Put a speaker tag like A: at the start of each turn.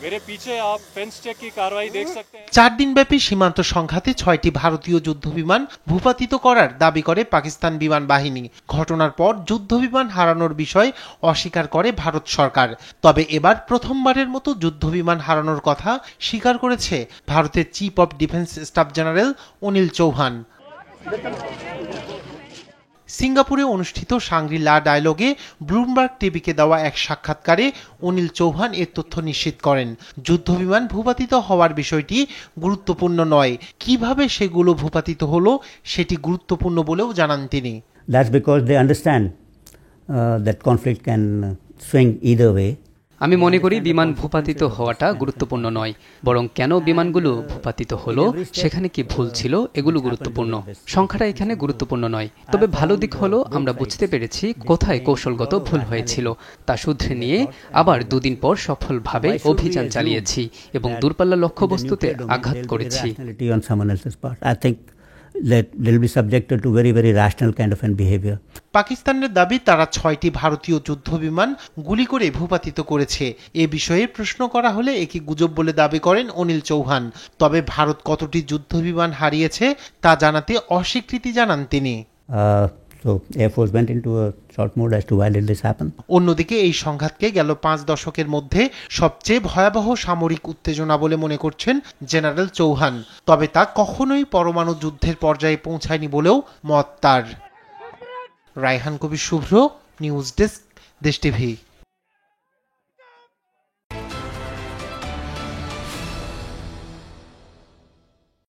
A: मेरे पीछे आप फेंस चेक की कार्रवाई देख सकते हैं।
B: 4 দিনব্যাপী সীমান্ত সংঘাতে 6টি ভারতীয় যুদ্ধবিমান ভূপাতিত করার দাবি করে পাকিস্তান বিমান বাহিনী। ঘটনার পর যুদ্ধবিমান হারানোর বিষয় অস্বীকার করে ভারত সরকার। তবে এবার প্রথমবারের মতো যুদ্ধবিমান হারানোর কথা স্বীকার করেছে ভারতের chief of defence staff general Anil Chauhan. সিঙ্গাপুরে অনুষ্ঠিত শাংরি-লা ডায়ালগে ব্লুমবার্গ টিভিকে দেওয়া এক সাক্ষাৎকারে অনিল চৌহান এর তথ্য নিশ্চিত করেন। যুদ্ধবিমান ভূপাতিত হওয়ার বিষয়টি গুরুত্বপূর্ণ নয়, কিভাবে সেগুলো ভূপাতিত হলো সেটি গুরুত্বপূর্ণ বলেও জানান তিনি।
C: That's because they understand that conflict can swing either way.
D: আমি মনে করি বিমান ভূপাতিত হওয়াটা গুরুত্বপূর্ণ নয়, বরং কেন বিমানগুলো ভূপাতিত হলো, সেখানে কি ভুল ছিল, এগুলো গুরুত্বপূর্ণ। সংখ্যাটা এখানে গুরুত্বপূর্ণ নয়। তবে ভালো দিক হলো আমরা বুঝতে পেরেছি কোথায় কৌশলগত ভুল হয়েছিল, তা শুধরে নিয়ে আবার 2 দিন পর সফলভাবে অভিযান চালিয়েছি এবং দূরপাল্লা লক্ষ্যবস্তুতে আঘাত করেছি।
C: That they'll be subjected to very, very rational kind of an behavior.
B: পাকিস্তানের দাবি তারা 6টি ভারতীয় যুদ্ধবিমান গুলি করে ভূপাতিত করেছে। এ বিষয়ে প্রশ্ন করা হলে একই গুজব বলে দাবি করেন অনিল চৌহান। তবে ভারত কতটি যুদ্ধবিমান হারিয়েছে তা জানাতে অস্বীকৃতি জানান তিনি।
C: So Air Force went into a short mode as to why did this happen.
B: অন্যদিকে এই সংঘাতকে গেল 5 দশকের মধ্যে সবচেয়ে ভয়াবহ সামরিক উত্তেজনা বলে মনে করছেন জেনারেল চৌহান। তবে তা কখনোই পরমাণু যুদ্ধের পর্যায়ে পৌঁছায়নি বলেও মত তার। রায়হান কবির শুভ্র, নিউজ ডেস্ক, দেশ টিভি।